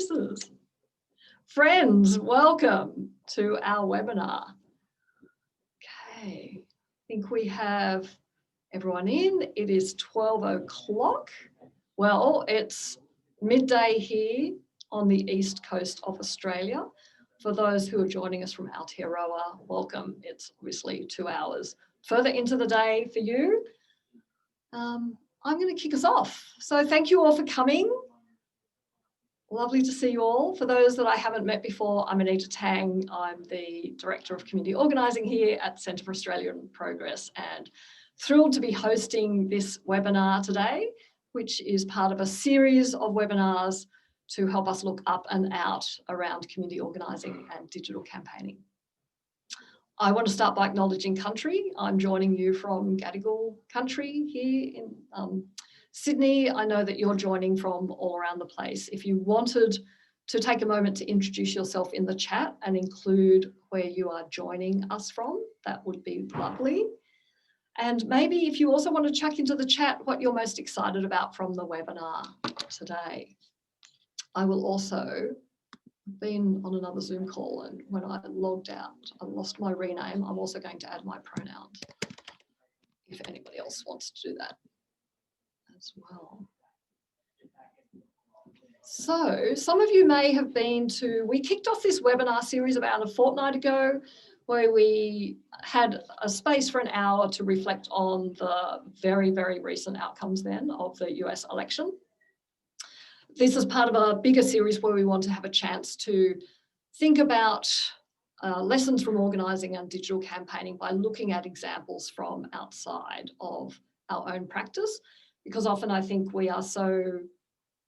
faces. Friends, welcome to our webinar. Okay, I think we have everyone in. It is 12 o'clock. Well, it's midday here on the east coast of Australia. For those who are joining us from Aotearoa, welcome. It's obviously 2 hours further into the day for you. I'm going to kick us off. So thank you all for coming. Lovely to see you all. For those that I haven't met before, I'm Anita Tang. I'm the Director of Community Organising here at Centre for Australian Progress, and thrilled to be hosting this webinar today, which is part of a series of webinars to help us look up and out around community organising and digital campaigning. I want to start by acknowledging country. I'm joining you from Gadigal country here in Sydney. I know that you're joining from all around the place. If you wanted to take a moment to introduce yourself in the chat and include where you are joining us from, that would be lovely. And maybe if you also want to chuck into the chat what you're most excited about from the webinar today. I will also been on another Zoom call, and when I logged out, I lost my rename. I'm also going to add my pronouns if anybody else wants to do that as well. So some of you may have been to, we kicked off this webinar series about a fortnight ago, where we had a space for an hour to reflect on the very, very recent outcomes then of the US election. This is part of a bigger series where we want to have a chance to think about lessons from organising and digital campaigning by looking at examples from outside of our own practice, because often I think we are so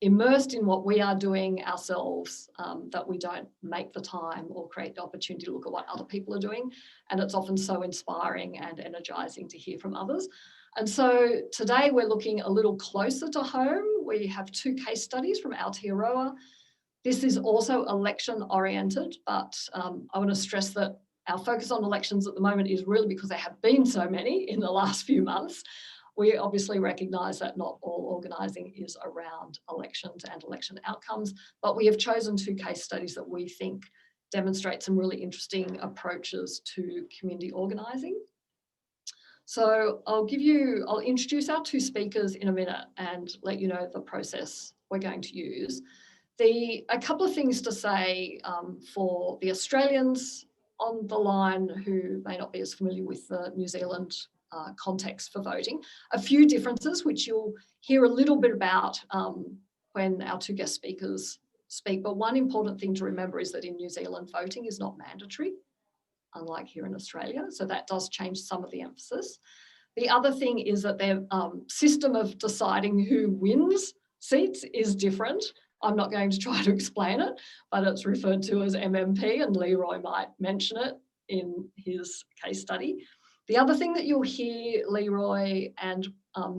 immersed in what we are doing ourselves that we don't make the time or create the opportunity to look at what other people are doing. And it's often so inspiring and energising to hear from others. And so today we're looking a little closer to home. We have 2 case studies from Aotearoa. This is also election oriented, but I want to stress that our focus on elections at the moment is really because there have been so many in the last few months. We obviously recognise that not all organising is around elections and election outcomes, but we have chosen 2 case studies that we think demonstrate some really interesting approaches to community organising. So I'll introduce our 2 speakers in a minute and let you know the process we're going to use. A couple of things to say for the Australians on the line who may not be as familiar with the New Zealand context for voting. A few differences which you'll hear a little bit about when our 2 guest speakers speak, but one important thing to remember is that in New Zealand voting is not mandatory, unlike here in Australia, so that does change some of the emphasis. The other thing is that their system of deciding who wins seats is different. I'm not going to try to explain it, but it's referred to as MMP, and Leroy might mention it in his case study. The other thing that you'll hear Leroy and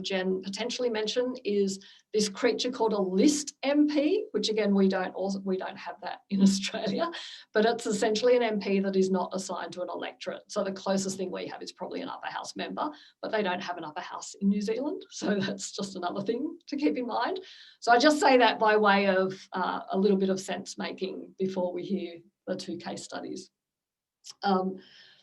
Jen potentially mention is this creature called a list MP, which again we don't have that in Australia, but it's essentially an MP that is not assigned to an electorate. So the closest thing we have is probably an upper house member, but they don't have an upper house in New Zealand. So that's just another thing to keep in mind. So I just say that by way of a little bit of sense making before we hear the 2 case studies.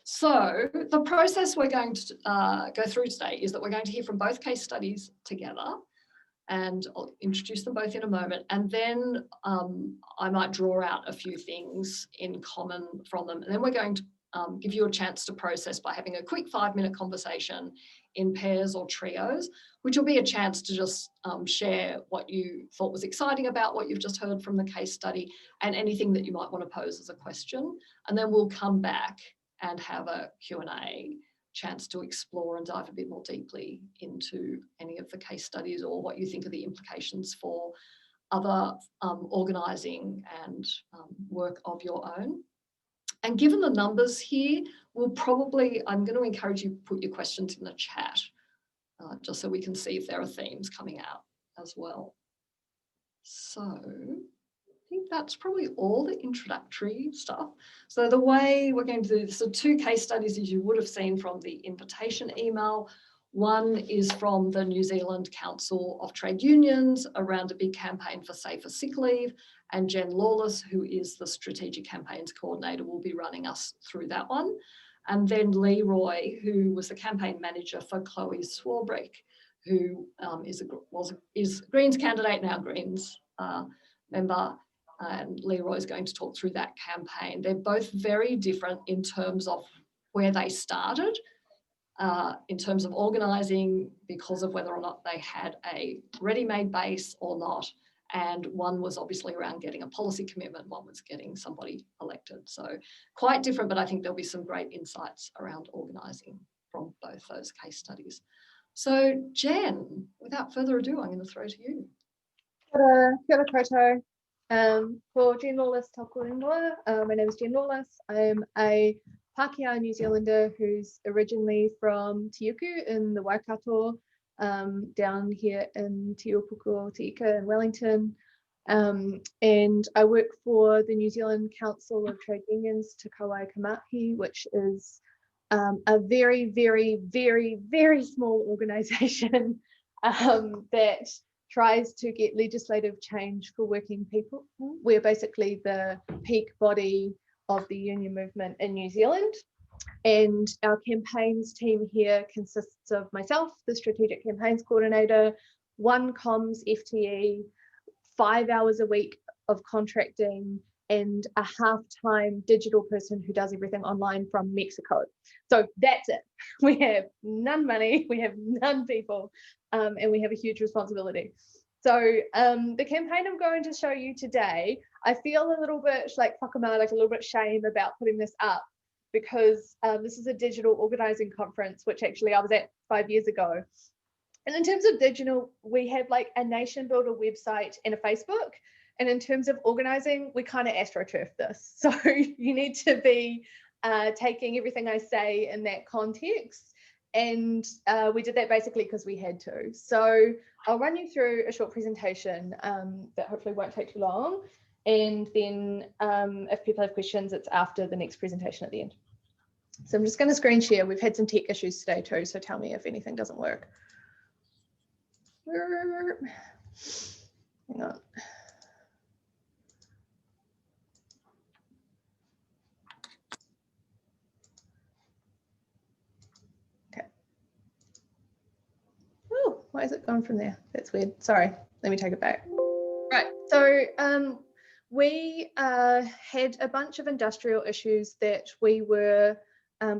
So the process we're going to go through today is that we're going to hear from both case studies together, and I'll introduce them both in a moment, and then I might draw out a few things in common from them, and then we're going to give you a chance to process by having a quick 5-minute conversation in pairs or trios, which will be a chance to just share what you thought was exciting about what you've just heard from the case study and anything that you might want to pose as a question, and then we'll come back and have a Q&A chance to explore and dive a bit more deeply into any of the case studies or what you think are the implications for other organising and work of your own. And given the numbers here, I'm going to encourage you to put your questions in the chat just so we can see if there are themes coming out as well. So I think that's probably all the introductory stuff. So the way we're going to do this are 2 case studies, as you would have seen from the invitation email. One is from the New Zealand Council of Trade Unions around a big campaign for safer sick leave, and Jen Lawless, who is the Strategic Campaigns Coordinator, will be running us through that one. And then Leroy, who was the campaign manager for Chloe Swarbrick, who is Greens candidate, now Greens member, and Leroy is going to talk through that campaign. They're both very different in terms of where they started, in terms of organising, because of whether or not they had a ready-made base or not. And one was obviously around getting a policy commitment, one was getting somebody elected. So quite different, but I think there'll be some great insights around organising from both those case studies. So Jen, without further ado, I'm going to throw to you. Kia ora koutou. For Jen Lawless, tōku ingoa. My name is Jen Lawless. I'm a Pākehā New Zealander who's originally from Te Uku in the Waikato, down here in Te Upuko, Te Ika in Wellington. And I work for the New Zealand Council of Trade Unions, Te Kawai-Kamahi, which is a very, very, very, very small organisation that tries to get legislative change for working people. We're basically the peak body of the union movement in New Zealand. And our campaigns team here consists of myself, the Strategic Campaigns Coordinator, one comms FTE, 5 hours a week of contracting, and a half-time digital person who does everything online from Mexico. So that's it. We have none money, we have none people, and we have a huge responsibility. So the campaign I'm going to show you today, I feel a little bit like whakama, like a little bit shame about putting this up, because this is a digital organising conference, which actually I was at 5 years ago. And in terms of digital, we have like a Nation Builder website and a Facebook. And in terms of organising, we kind of astroturf this. So you need to be taking everything I say in that context. And we did that basically because we had to. So I'll run you through a short presentation that hopefully won't take too long. And then if people have questions, it's after the next presentation at the end. So I'm just going to screen share. We've had some tech issues today too, so tell me if anything doesn't work. Hang on. Okay. Oh, why is it gone from there? That's weird. Sorry, let me take it back. Right, so we had a bunch of industrial issues that we were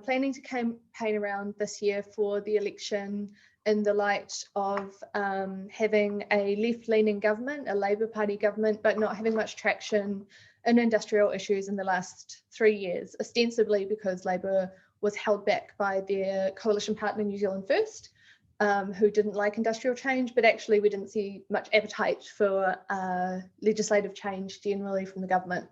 planning to campaign around this year for the election, in the light of having a left-leaning government, a Labour Party government, but not having much traction in industrial issues in the last 3 years, ostensibly because Labour was held back by their coalition partner New Zealand First, who didn't like industrial change, but actually we didn't see much appetite for legislative change generally from the government.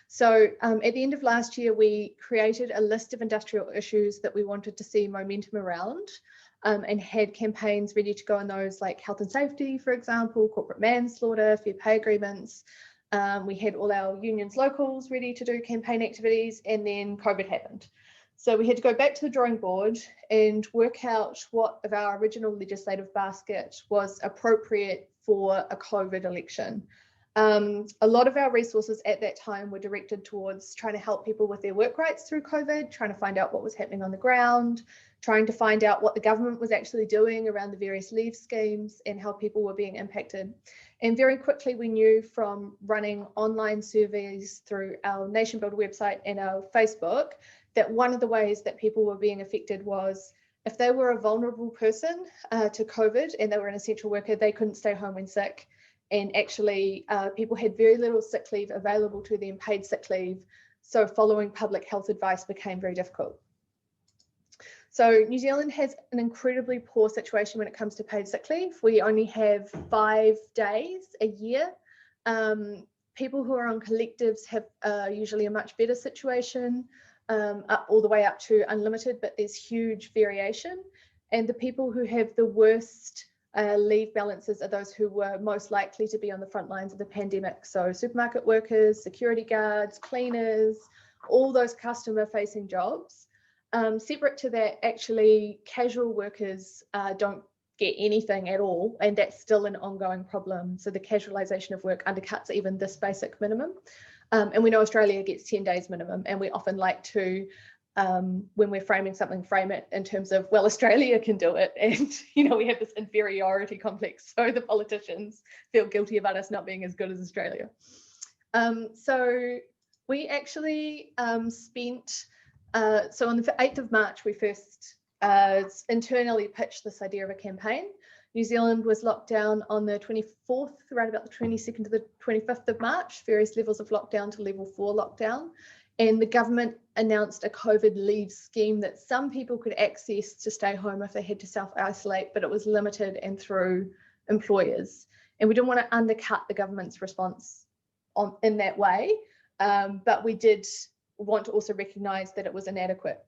So at the end of last year, we created a list of industrial issues that we wanted to see momentum around, and had campaigns ready to go on those, like health and safety, for example, corporate manslaughter, fair pay agreements. We had all our unions locals ready to do campaign activities, and then COVID happened. So we had to go back to the drawing board and work out what of our original legislative basket was appropriate for a COVID election. A lot of our resources at that time were directed towards trying to help people with their work rights through COVID, trying to find out what was happening on the ground, trying to find out what the government was actually doing around the various leave schemes and how people were being impacted. And very quickly we knew from running online surveys through our Nation Builder website and our Facebook that one of the ways that people were being affected was if they were a vulnerable person to COVID and they were an essential worker, they couldn't stay home when sick. And actually people had very little sick leave available to them, paid sick leave. So following public health advice became very difficult. So New Zealand has an incredibly poor situation when it comes to paid sick leave. We only have 5 days a year. People who are on collectives have usually a much better situation, all the way up to unlimited, but there's huge variation. And the people who have the worst leave balances are those who were most likely to be on the front lines of the pandemic. So supermarket workers, security guards, cleaners, all those customer facing jobs. Separate to that, actually casual workers don't get anything at all, and that's still an ongoing problem. So the casualisation of work undercuts even this basic minimum. And we know Australia gets 10 days minimum, and we often like to, when we're framing something, frame it in terms of, well, Australia can do it, and we have this inferiority complex, so the politicians feel guilty about us not being as good as Australia. So we actually spent, so on the 8th of March, we first internally pitched this idea of a campaign. New Zealand was locked down on the 24th, right about the 22nd to the 25th of March, various levels of lockdown to level 4 lockdown. And the government announced a COVID leave scheme that some people could access to stay home if they had to self-isolate, but it was limited and through employers. And we didn't want to undercut the government's response in that way, but we did want to also recognise that it was inadequate.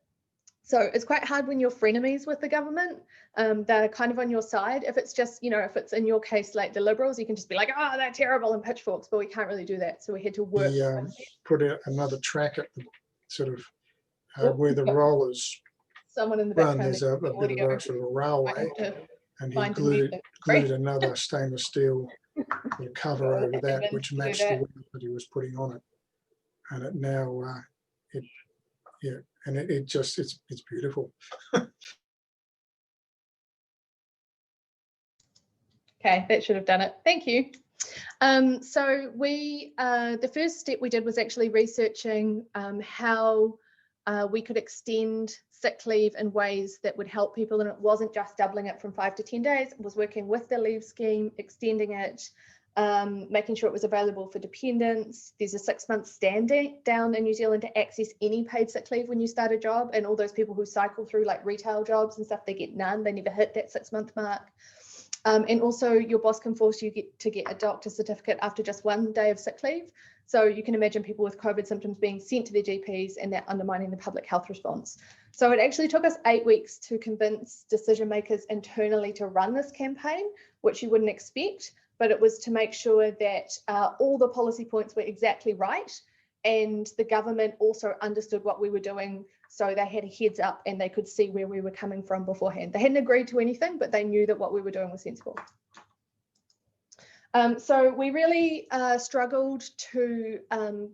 So it's quite hard when you're frenemies with the government. They're kind of on your side. If it's just, if it's in your case, like the Liberals, you can just be like, oh, they're terrible, and pitchforks, but we can't really do that. So we had to work. Put out another track at the sort of where the rollers Someone in the run. There's a bit of a sort of railway, and he glued another stainless steel cover over that, which matched the weight that he was putting on it. And it now, and it's beautiful. Okay, that should have done it. Thank you. So we, the first step we did was actually researching how we could extend sick leave in ways that would help people, and it wasn't just doubling it from 5 to 10 days. It was working with the leave scheme, extending it, making sure it was available for dependents. There's a 6-month stand down in New Zealand to access any paid sick leave when you start a job, and all those people who cycle through like retail jobs and stuff, they get none. They never hit that 6-month mark. And also your boss can force you to get a doctor's certificate after just 1 day of sick leave. So you can imagine people with COVID symptoms being sent to their GPs and that undermining the public health response. So it actually took us 8 weeks to convince decision makers internally to run this campaign, which you wouldn't expect, but it was to make sure that all the policy points were exactly right, and the government also understood what we were doing, so they had a heads up and they could see where we were coming from beforehand. They hadn't agreed to anything, but they knew that what we were doing was sensible. So we really struggled to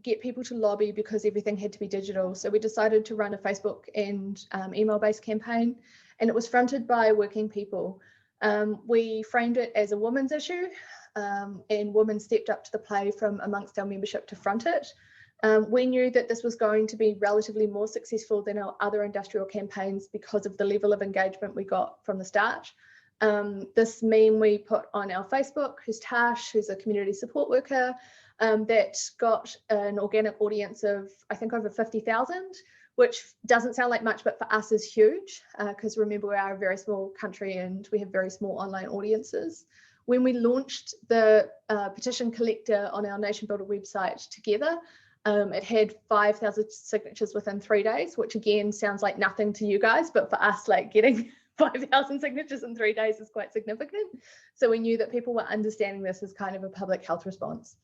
get people to lobby because everything had to be digital. So we decided to run a Facebook and email-based campaign, and it was fronted by working people. We framed it as a women's issue, and women stepped up to the play from amongst our membership to front it. We knew that this was going to be relatively more successful than our other industrial campaigns because of the level of engagement we got from the start. This meme we put on our Facebook, who's Tash, who's a community support worker, that got an organic audience of, I think, over 50,000, which doesn't sound like much, but for us is huge, because remember, we are a very small country and we have very small online audiences. When we launched the petition collector on our Nation Builder website together, it had 5,000 signatures within 3 days, which again sounds like nothing to you guys, but for us, like getting 5,000 signatures in 3 days is quite significant. So we knew that people were understanding this as kind of a public health response.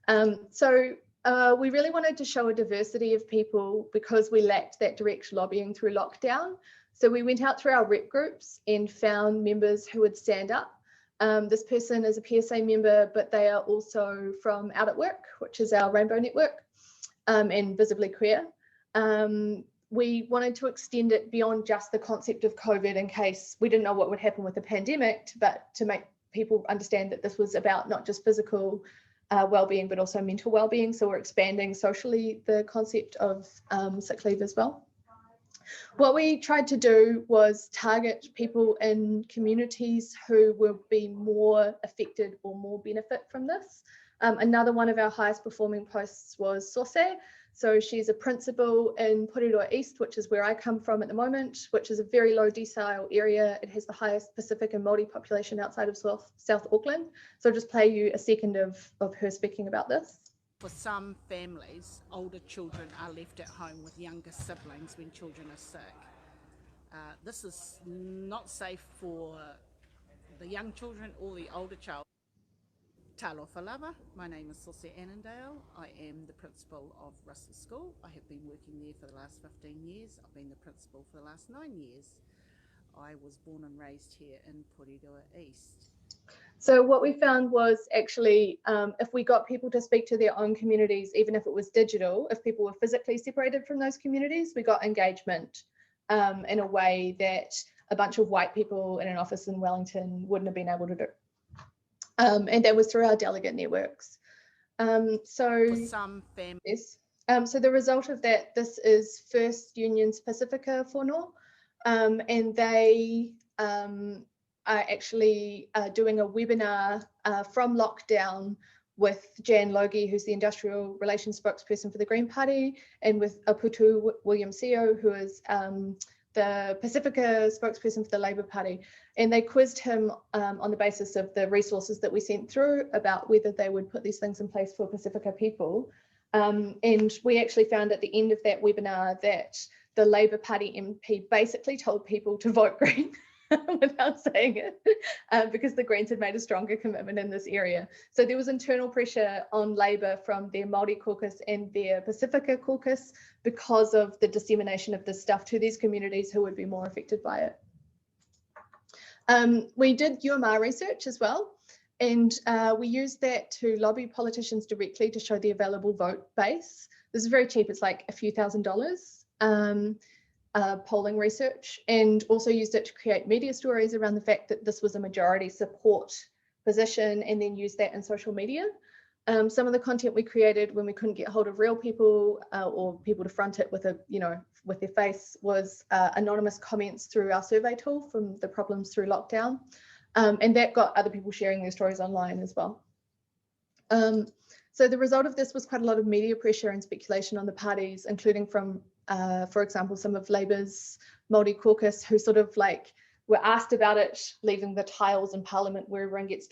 We really wanted to show a diversity of people because we lacked that direct lobbying through lockdown. So we went out through our rep groups and found members who would stand up. This person is a PSA member, but they are also from Out at Work, which is our Rainbow Network, and Visibly Queer. We wanted to extend it beyond just the concept of COVID in case we didn't know what would happen with the pandemic, but to make people understand that this was about not just physical well-being, but also mental well-being. So we're expanding socially the concept of sick leave as well. What we tried to do was target people in communities who will be more affected or more benefit from this. Another one of our highest performing posts was Sose. So she's a principal in Porirua East, which is where I come from at the moment, which is a very low decile area. It has the highest Pacific and Māori population outside of South Auckland. So I'll just play you a second of her speaking about this. For some families, older children are left at home with younger siblings when children are sick. This is not safe for the young children or the older child. Talofa lava, my name is Sose Annandale. I am the principal of Russell School. I have been working there for the last 15 years. I've been the principal for the last 9 years. I was born and raised here in Porirua East. So what we found was actually if we got people to speak to their own communities, even if it was digital, if people were physically separated from those communities, we got engagement in a way that a bunch of white people in an office in Wellington wouldn't have been able to do. And that was through our delegate networks. So For some families. Yes. So the result of that, this is First Unions Pacifica Whanau, and they are actually doing a webinar from lockdown with Jan Logie, who's the industrial relations spokesperson for the Green Party, and with Aputu William-Seo, who is the Pacifica spokesperson for the Labour Party. And they quizzed him on the basis of the resources that we sent through about whether they would put these things in place for Pacifica people. And we actually found at the end of that webinar that the Labour Party MP basically told people to vote Green without saying it, because the Greens had made a stronger commitment in this area. So there was internal pressure on Labour from their Māori caucus and their Pacifica caucus because of the dissemination of this stuff to these communities who would be more affected by it. We did UMR research as well. And we used that to lobby politicians directly to show the available vote base. This is very cheap. It's like a few $1,000s polling research, and also used it to create media stories around the fact that this was a majority support position, and then use that in social media. Some of the content we created when we couldn't get hold of real people or people to front it with with their face was anonymous comments through our survey tool from the problems through lockdown. And that got other people sharing their stories online as well. So the result of this was quite a lot of media pressure and speculation on the parties, including from, for example, some of Labour's Māori caucus, who sort of like were asked about it, leaving the tiles in Parliament where everyone gets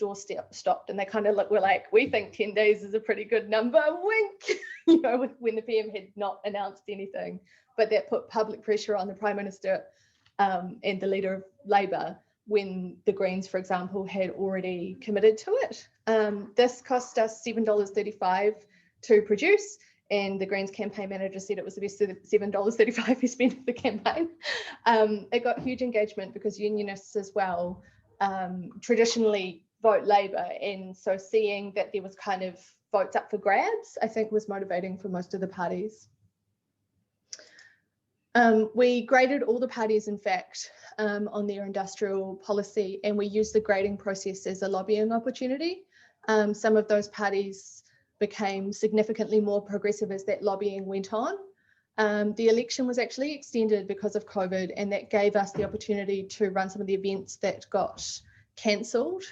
stopped, and they kind of were like, we think 10 days is a pretty good number, wink, when the PM had not announced anything. But that put public pressure on the Prime Minister and the leader of Labour, when the Greens, for example, had already committed to it. This cost us $7.35 to produce, and the Greens campaign manager said it was the best $7.35 he spent for the campaign. It got huge engagement because unionists as well traditionally vote Labour, and so seeing that there was kind of votes up for grabs, I think was motivating for most of the parties. We graded all the parties, in fact, on their industrial policy, and we used the grading process as a lobbying opportunity. Some of those parties became significantly more progressive as that lobbying went on. The election was actually extended because of COVID, and that gave us the opportunity to run some of the events that got cancelled,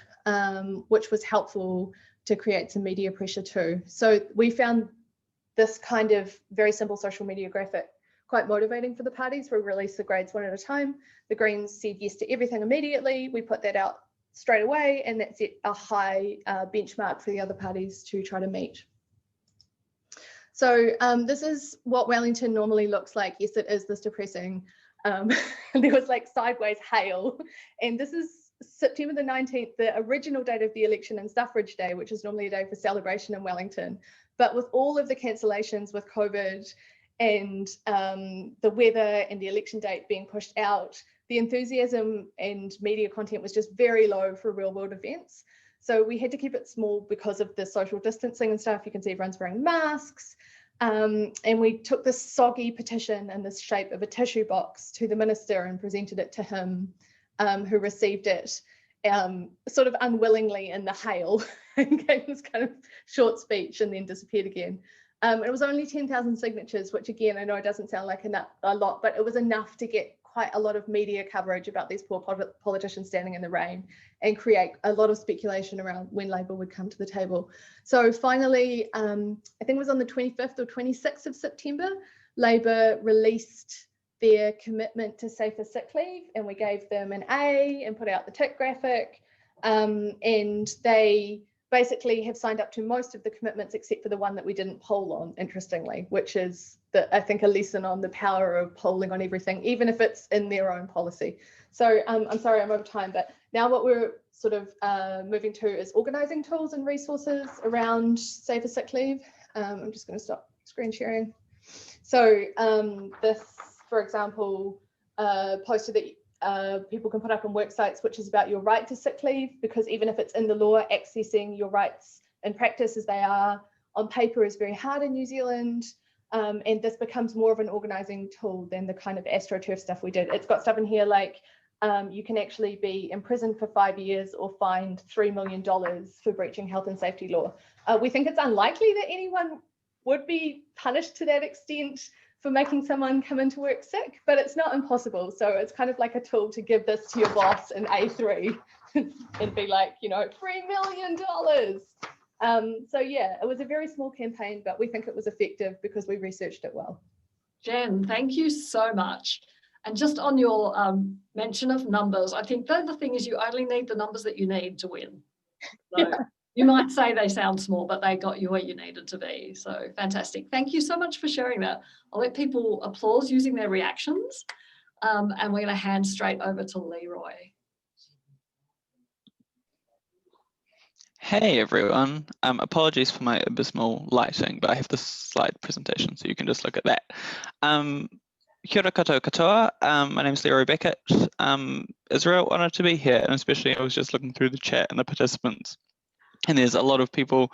which was helpful to create some media pressure too. So we found this kind of very simple social media graphic quite motivating for the parties. We released the grades one at a time. The Greens said yes to everything immediately. We put that out straight away, and that set a high benchmark for the other parties to try to meet. So this is what Wellington normally looks like. Yes, it is this depressing. There was like sideways hail, and this is September the 19th, the original date of the election and Suffrage Day, which is normally a day for celebration in Wellington. But with all of the cancellations with COVID and the weather and the election date being pushed out, the enthusiasm and media content was just very low for real world events. So we had to keep it small because of the social distancing and stuff. You can see everyone's wearing masks. And we took this soggy petition in this shape of a tissue box to the minister and presented it to him, who received it sort of unwillingly in the hail and gave this kind of short speech and then disappeared again. It was only 10,000 signatures, which again, I know it doesn't sound like a lot, but it was enough to get quite a lot of media coverage about these poor politicians standing in the rain and create a lot of speculation around when Labour would come to the table. So finally, I think it was on the 25th or 26th of September, Labour released their commitment to safer sick leave, and we gave them an A and put out the tick graphic, and they basically have signed up to most of the commitments except for the one that we didn't poll on, interestingly, which is I think a lesson on the power of polling on everything, even if it's in their own policy. So I'm sorry, I'm over time, but now what we're sort of moving to is organising tools and resources around safer sick leave. I'm just going to stop screen sharing. So this, for example, poster that people can put up on work sites, which is about your right to sick leave, because even if it's in the law, accessing your rights in practice as they are on paper is very hard in New Zealand. And this becomes more of an organising tool than the kind of AstroTurf stuff we did. It's got stuff in here like you can actually be imprisoned for 5 years or fined $3 million for breaching health and safety law. We think it's unlikely that anyone would be punished to that extent for making someone come into work sick, but it's not impossible. So it's kind of like a tool to give this to your boss in A3 and be like, you know, $3 million. So yeah, it was a very small campaign, but we think it was effective because we researched it well. Jen, thank you so much. And just on your mention of numbers, I think the thing is you only need the numbers that you need to win. So yeah. You might say they sound small, but they got you where you needed to be. So fantastic. Thank you so much for sharing that. I'll let people applause using their reactions. And we're going to hand straight over to Leroy. Hey everyone, apologies for my abysmal lighting, but I have this slide presentation, so you can just look at that. Kia ora koutou katoa, my name is Leroy Beckett. It's a real honour to be here, and especially I was just looking through the chat and the participants. And there's a lot of people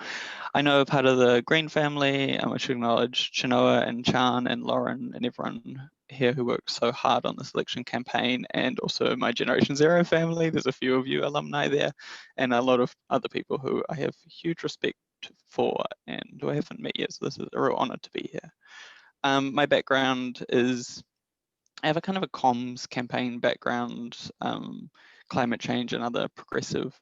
I know are part of the Green family. I should acknowledge Chinoa and Chan and Lauren and everyone here who worked so hard on this election campaign, and also my Generation Zero family. There's a few of you alumni there, and a lot of other people who I have huge respect for and who I haven't met yet, so this is a real honour to be here. My background is, I have a kind of a comms campaign background, climate change and other progressive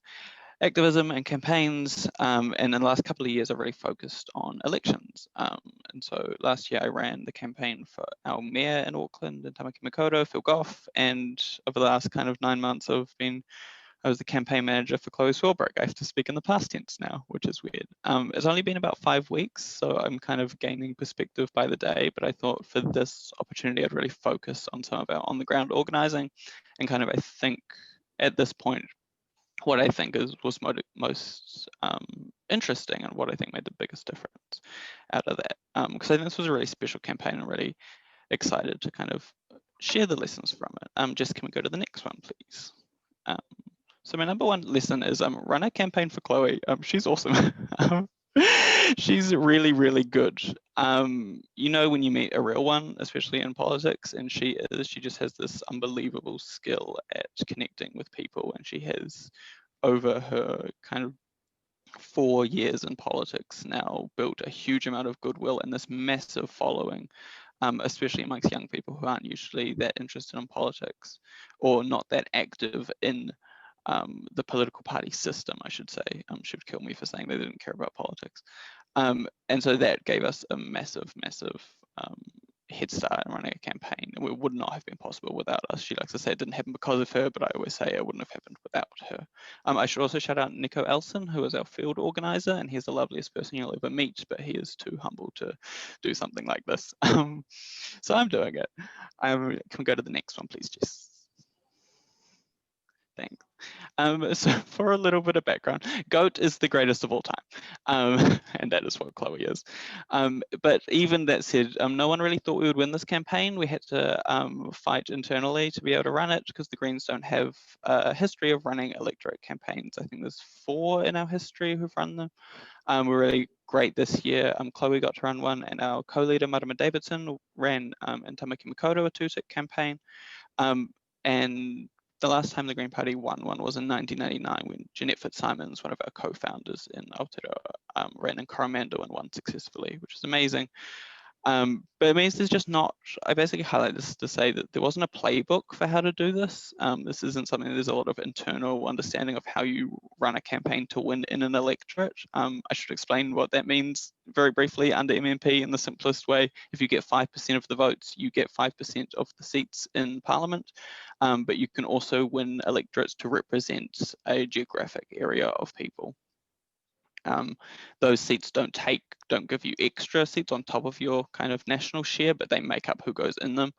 activism and campaigns, and in the last couple of years I've really focused on elections. And so last year I ran the campaign for our mayor in Auckland, and Tamaki Makaurau, Phil Goff, and over the last kind of 9 months I was the campaign manager for Chloe Swarbrick. I have to speak in the past tense now, which is weird. It's only been about 5 weeks, so I'm kind of gaining perspective by the day, but I thought for this opportunity I'd really focus on some of our on the ground organising, and kind of I think at this point what I think was most interesting and what I think made the biggest difference out of that. Because I think this was a really special campaign and really excited to kind of share the lessons from it. Jess, can we go to the next one, please? So my number one lesson is run a campaign for Chloe. She's awesome. She's really, really good. You know when you meet a real one, especially in politics, and she just has this unbelievable skill at connecting with people, and she has, over her kind of 4 years in politics now, built a huge amount of goodwill and this massive following, especially amongst young people who aren't usually that interested in politics or not that active in the political party system, I should say. She would kill me for saying they didn't care about politics. And so that gave us a massive, massive head start in running a campaign. And it would not have been possible without us. She likes to say it didn't happen because of her, but I always say it wouldn't have happened without her. I should also shout out Nico Elson, who is our field organizer, and he's the loveliest person you'll ever meet, but he is too humble to do something like this. So I'm doing it. Can we go to the next one, please, Jess? Thanks. So for a little bit of background, GOAT is the greatest of all time, and that is what Chloe is. But even that said, no one really thought we would win this campaign. We had to fight internally to be able to run it because the Greens don't have a history of running electorate campaigns. I think there's 4 in our history who've run them. We're really great this year. Chloe got to run one, and our co-leader, Marama Davidson, ran in Tamaki Makaurau a 2-tick campaign. And the last time the Green Party won one was in 1999 when Jeanette Fitzsimons, one of our co-founders in Aotearoa, ran in Coromandel and won successfully, which is amazing. But it means there's just not, I basically highlight this to say that there wasn't a playbook for how to do this. This isn't something, there's a lot of internal understanding of how you run a campaign to win in an electorate. I should explain what that means very briefly under MMP in the simplest way. If you get 5% of the votes, you get 5% of the seats in Parliament, but you can also win electorates to represent a geographic area of people. Those seats don't give you extra seats on top of your kind of national share, but they make up who goes in them.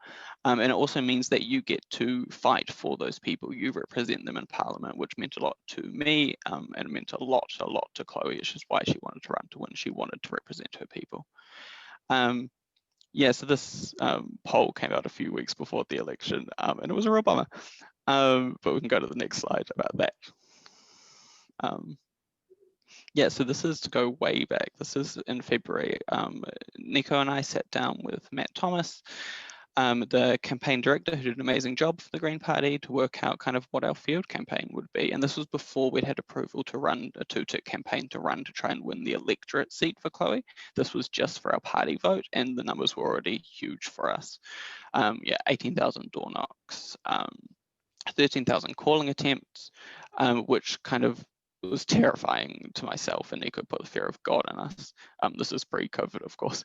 And it also means that you get to fight for those people. You represent them in Parliament, which meant a lot to me, and it meant a lot to Chloe, which is why she wanted to run to win. She wanted to represent her people. Yeah, so this poll came out a few weeks before the election, and it was a real bummer. But we can go to the next slide about that. Yeah, so this is to go way back. This is in February. Nico and I sat down with Matt Thomas, the campaign director, who did an amazing job for the Green Party, to work out kind of what our field campaign would be. And this was before we'd had approval to run a two-tick campaign to try and win the electorate seat for Chloe. This was just for our party vote, and the numbers were already huge for us. Yeah, 18,000 door knocks, 13,000 calling attempts, which kind of was terrifying to myself, and Nico put the fear of God in us. This is pre-COVID, of course,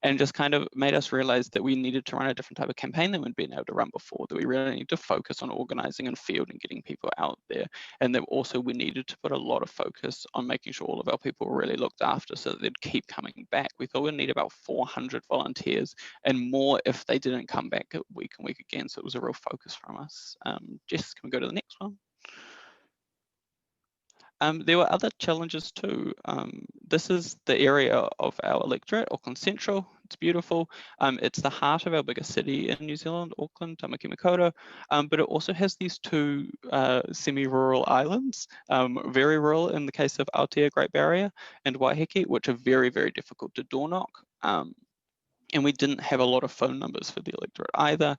and just kind of made us realize that we needed to run a different type of campaign than we'd been able to run before, that we really need to focus on organizing and field and getting people out there, and that also we needed to put a lot of focus on making sure all of our people were really looked after so that they'd keep coming back. We thought we'd need about 400 volunteers and more if they didn't come back week and week again, so it was a real focus from us. Jess, can we go to the next one? There were other challenges too. This is the area of our electorate, Auckland Central. It's beautiful. It's the heart of our biggest city in New Zealand, Auckland, Tamaki Makaurau, but it also has these two semi-rural islands, very rural in the case of Aotea, Great Barrier, and Waiheke, which are very, very difficult to door knock. And we didn't have a lot of phone numbers for the electorate either.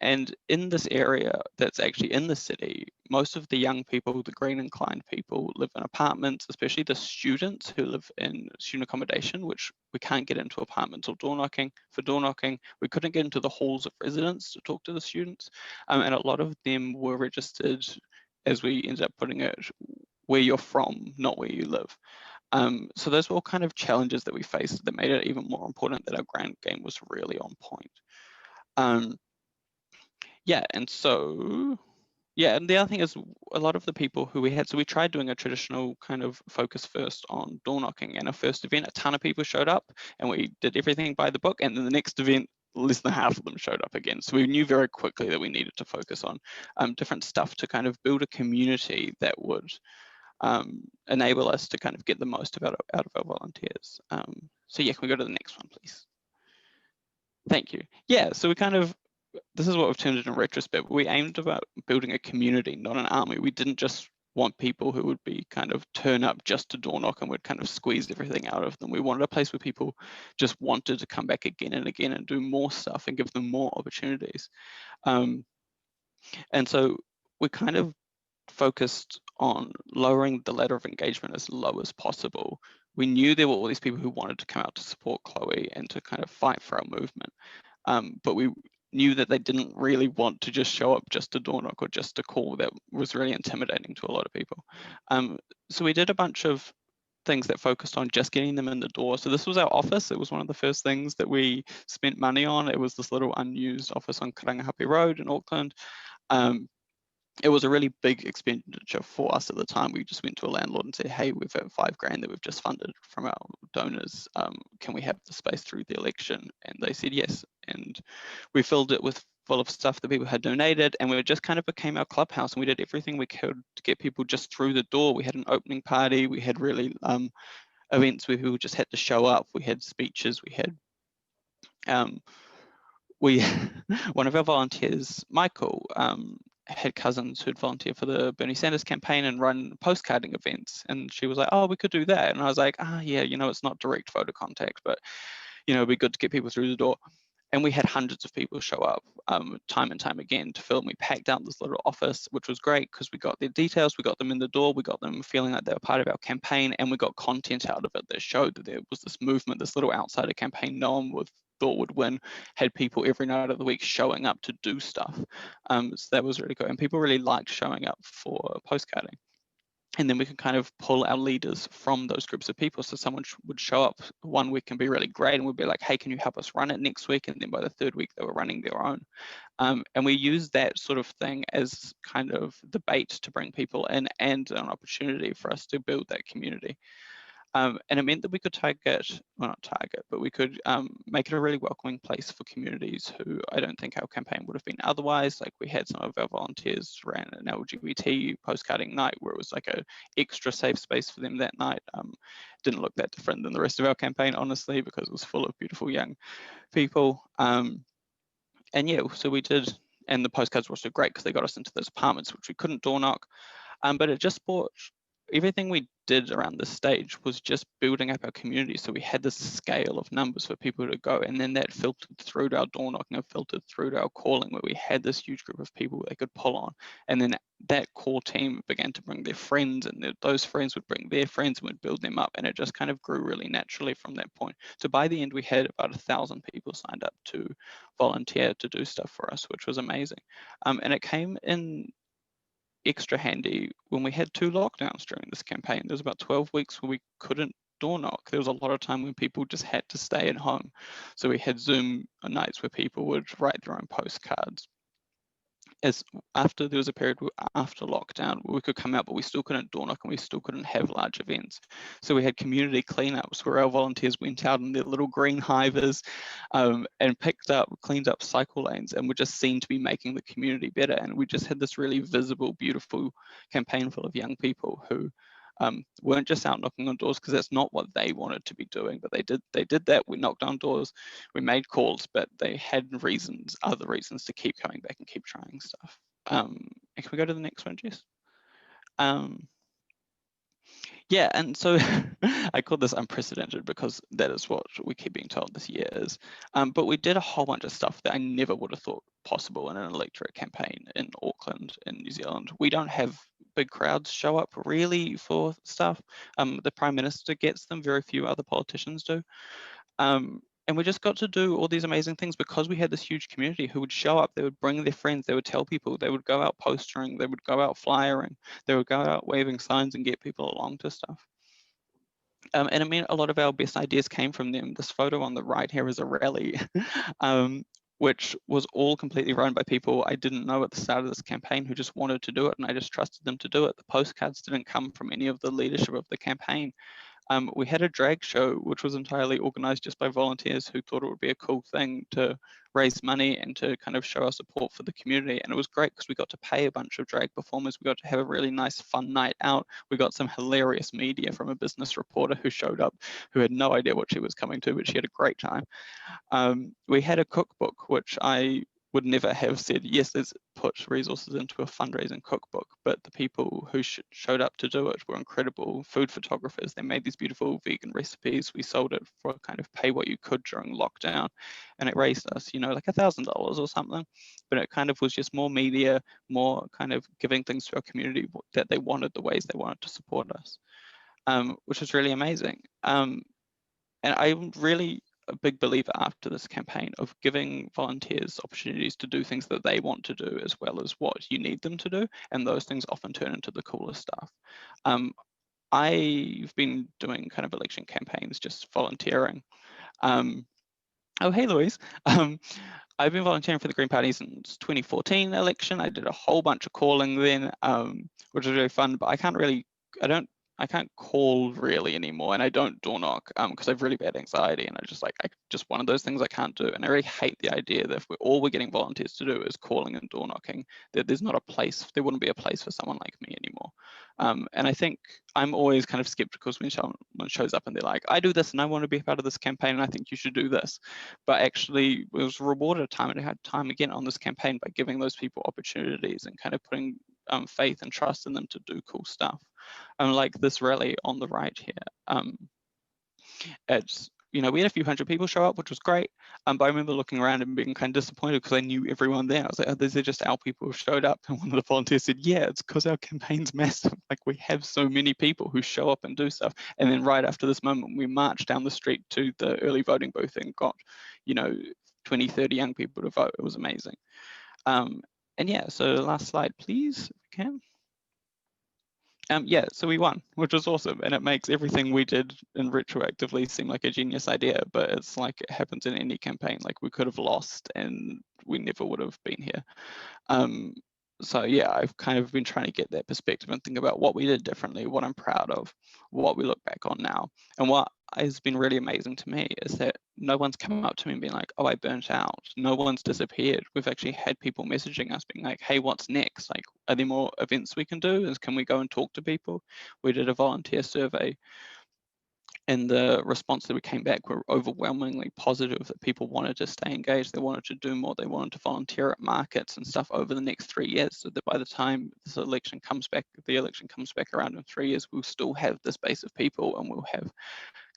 And in this area that's actually in the city, most of the young people, the green inclined people, live in apartments, especially the students who live in student accommodation, which we can't get into apartments or door knocking. For door knocking, we couldn't get into the halls of residence to talk to the students. And a lot of them were registered, as we ended up putting it, where you're from, not where you live. So those were all kind of challenges that we faced that made it even more important that our ground game was really on point. Yeah, and so, yeah, and the other thing is a lot of the people who we had, so we tried doing a traditional kind of focus first on door knocking, and our first event, a ton of people showed up and we did everything by the book, and then the next event, less than half of them showed up again. So we knew very quickly that we needed to focus on different stuff to kind of build a community that would enable us to kind of get the most out of our volunteers. So yeah, can we go to the next one, please? Thank you. Yeah, so we kind of, this is what we've turned it in retrospect. We aimed about building a community, not an army. We didn't just want people who would be kind of turn up just to door knock and would kind of squeeze everything out of them. We wanted a place where people just wanted to come back again and again and do more stuff and give them more opportunities. And so we kind of focused on lowering the ladder of engagement as low as possible. We knew there were all these people who wanted to come out to support Chloe and to kind of fight for our movement, but we knew that they didn't really want to just show up just to door knock or just to call. That was really intimidating to a lot of people. So we did a bunch of things that focused on just getting them in the door. So this was our office. It was one of the first things that we spent money on. It was this little unused office on Karangahape Road in Auckland. It was a really big expenditure for us at the time. We just went to a landlord and said, hey, we've got $5,000 that we've just funded from our donors. Can we have the space through the election? And they said yes. And we filled it full of stuff that people had donated, and we just kind of became our clubhouse, and we did everything we could to get people just through the door. We had an opening party. We had really events where people just had to show up. We had speeches. We had one of our volunteers, Michael, had cousins who'd volunteer for the Bernie Sanders campaign and run postcarding events, and she was like, oh, we could do that. And I was like, yeah, you know, it's not direct photo contact, but you know, it'd be good to get people through the door. And we had hundreds of people show up time and time again to film. We packed out this little office, which was great because we got their details, we got them in the door, we got them feeling like they were part of our campaign, and we got content out of it that showed that there was this movement, this little outsider campaign no one thought would win, had people every night of the week showing up to do stuff. So that was really good. And people really liked showing up for postcarding. And then we can kind of pull our leaders from those groups of people. So someone would show up one week and be really great, and we'd be like, hey, can you help us run it next week? And then by the third week, they were running their own. And we use that sort of thing as kind of the bait to bring people in and an opportunity for us to build that community. And it meant that we could target, well, not target, but we could make it a really welcoming place for communities who I don't think our campaign would have been otherwise. Like we had some of our volunteers ran an LGBT postcarding night where it was like a extra safe space for them that night. Didn't look that different than the rest of our campaign, honestly, because it was full of beautiful young people. And yeah, so we did and the postcards were also great because they got us into those apartments which we couldn't door knock. But it just brought, everything we did around this stage was just building up our community. So we had this scale of numbers for people to go, and then that filtered through to our door knocking and filtered through to our calling, where we had this huge group of people they could pull on. And then that core team began to bring their friends, and those friends would bring their friends and would build them up. And it just kind of grew really naturally from that point. So by the end, we had about 1,000 people signed up to volunteer to do stuff for us, which was amazing. And it came in extra handy when we had 2 lockdowns during this campaign. There was about 12 weeks where we couldn't door knock. There was a lot of time when people just had to stay at home. So we had Zoom nights where people would write their own postcards. As after there was a period after lockdown where we could come out, but we still couldn't door knock and we still couldn't have large events. So we had community cleanups where our volunteers went out in their little green hivers and cleaned up cycle lanes, and were just seen to be making the community better. And we just had this really visible, beautiful campaign full of young people who weren't just out knocking on doors because that's not what they wanted to be doing, but they did that. We knocked on doors, we made calls, but they had other reasons to keep coming back and keep trying stuff. Can we go to the next one, Jess? Yeah, and so I call this unprecedented because that is what we keep being told this year is. But we did a whole bunch of stuff that I never would have thought possible in an electorate campaign in Auckland, in New Zealand. We don't have big crowds show up really for stuff. The Prime Minister gets them, very few other politicians do. And we just got to do all these amazing things because we had this huge community who would show up, they would bring their friends, they would tell people, they would go out postering, they would go out flyering, they would go out waving signs and get people along to stuff. And I mean, a lot of our best ideas came from them. This photo on the right here is a rally, which was all completely run by people I didn't know at the start of this campaign who just wanted to do it, and I just trusted them to do it. The postcards didn't come from any of the leadership of the campaign. We had a drag show, which was entirely organized just by volunteers who thought it would be a cool thing to raise money and to kind of show our support for the community. And it was great because we got to pay a bunch of drag performers. We got to have a really nice, fun night out. We got some hilarious media from a business reporter who showed up, who had no idea what she was coming to, but she had a great time. We had a cookbook, which I would never have said, yes, let's put resources into a fundraising cookbook, but the people who showed up to do it were incredible food photographers. They made these beautiful vegan recipes. We sold it for kind of pay what you could during lockdown, and it raised us, you know, like $1,000 or something, but it kind of was just more media, more kind of giving things to our community that they wanted, the ways they wanted to support us, which was really amazing. And I'm really a big believer after this campaign of giving volunteers opportunities to do things that they want to do as well as what you need them to do, and those things often turn into the coolest stuff. I've been doing kind of election campaigns, just volunteering. Oh, hey, Louise. I've been volunteering for the Green Party since 2014 election. I did a whole bunch of calling then, which was really fun, but I can't call really anymore, and I don't door knock because I have really bad anxiety, and I just one of those things I can't do. And I really hate the idea that if all we're getting volunteers to do is calling and door knocking, that there wouldn't be a place for someone like me anymore. And I think I'm always kind of skeptical when someone shows up and they're like, I do this and I want to be a part of this campaign and I think you should do this. But actually it was rewarded time again on this campaign by giving those people opportunities and kind of putting faith and trust in them to do cool stuff. Like this rally on the right here, we had a few hundred people show up, which was great. But I remember looking around and being kind of disappointed because I knew everyone there. I was like, oh, these are just our people who showed up. And one of the volunteers said, yeah, it's because our campaign's massive. Like we have so many people who show up and do stuff. And then right after this moment, we marched down the street to the early voting booth and got, 20, 30 young people to vote. It was amazing. And yeah, so last slide, please, if we can. Yeah, so we won, which was awesome, and it makes everything we did and retroactively seem like a genius idea, but it's like it happens in any campaign. Like we could have lost and we never would have been here. So yeah, I've kind of been trying to get that perspective and think about what we did differently, what I'm proud of, what we look back on now. And what has been really amazing to me is that no one's come up to me and been like, oh, I burnt out. No one's disappeared. We've actually had people messaging us being like, hey, what's next? Like, are there more events we can do? Can we go and talk to people? We did a volunteer survey And the response that we came back were overwhelmingly positive, that people wanted to stay engaged, they wanted to do more, they wanted to volunteer at markets and stuff over the next 3 years, so that by the time this election comes back, the election comes back around in 3 years, we'll still have this base of people, and we'll have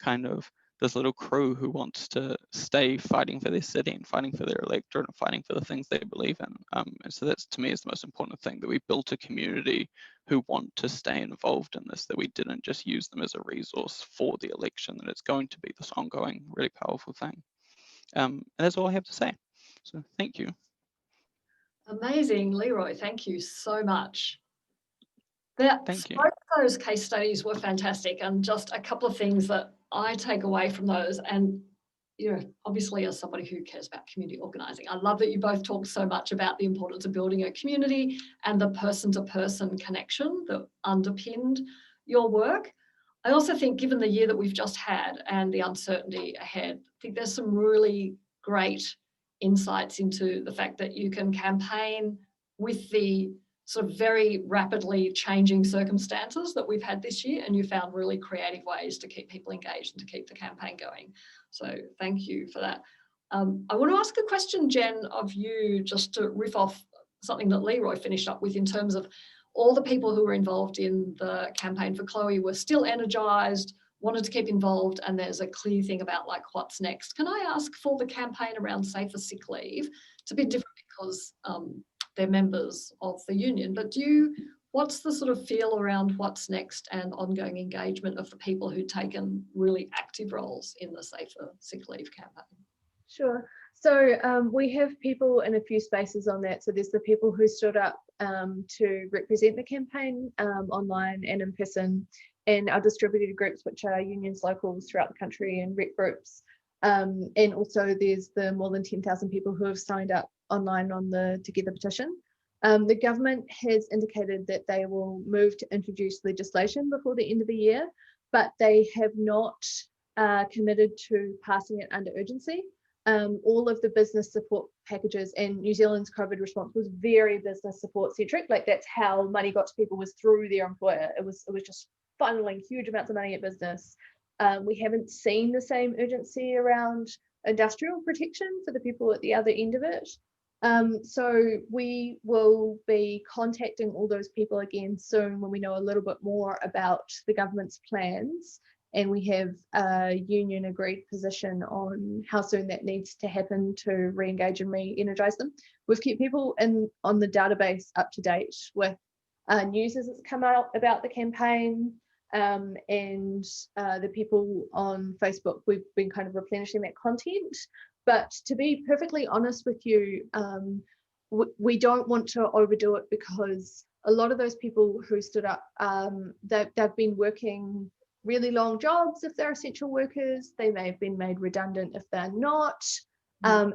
kind of this little crew who wants to stay fighting for their city and fighting for their electorate and fighting for the things they believe in. And so that's, to me, is the most important thing, that we built a community who want to stay involved in this, that we didn't just use them as a resource for the election, that it's going to be this ongoing, really powerful thing. And that's all I have to say. So thank you. Amazing, Leroy. Thank you so much. Thank you. Both of those case studies were fantastic, and just a couple of things that I take away from those. And obviously, as somebody who cares about community organising, I love that you both talked so much about the importance of building a community and the person-to-person connection that underpinned your work. I also think, given the year that we've just had and the uncertainty ahead, I think there's some really great insights into the fact that you can campaign with the sort of very rapidly changing circumstances that we've had this year, and you found really creative ways to keep people engaged and to keep the campaign going. So thank you for that. I want to ask a question, Jen, of you, just to riff off something that Leroy finished up with, in terms of all the people who were involved in the campaign for Chloe were still energised, wanted to keep involved, and there's a clear thing about like what's next. Can I ask for the campaign around safer sick leave? It's a bit different because they're members of the union, but what's the sort of feel around what's next and ongoing engagement of the people who've taken really active roles in the safer sick leave campaign? Sure. So we have people in a few spaces on that. So there's the people who stood up to represent the campaign online and in person, and our distributed groups, which are unions, locals throughout the country, and rep groups. And also there's the more than 10,000 people who have signed up online on the Together petition. The government has indicated that they will move to introduce legislation before the end of the year, but they have not committed to passing it under urgency. All of the business support packages, and New Zealand's COVID response was very business support centric. Like, that's how money got to people, was through their employer. It was just funneling huge amounts of money at business. We haven't seen the same urgency around industrial protection for the people at the other end of it. So we will be contacting all those people again soon when we know a little bit more about the government's plans, and we have a union agreed position on how soon that needs to happen to re-engage and re-energize them. We've kept people on the database up to date with news as it's come out about the campaign, and the people on Facebook, we've been kind of replenishing that content. But to be perfectly honest with you, we don't want to overdo it, because a lot of those people who stood up, they've been working really long jobs if they're essential workers. They may have been made redundant if they're not.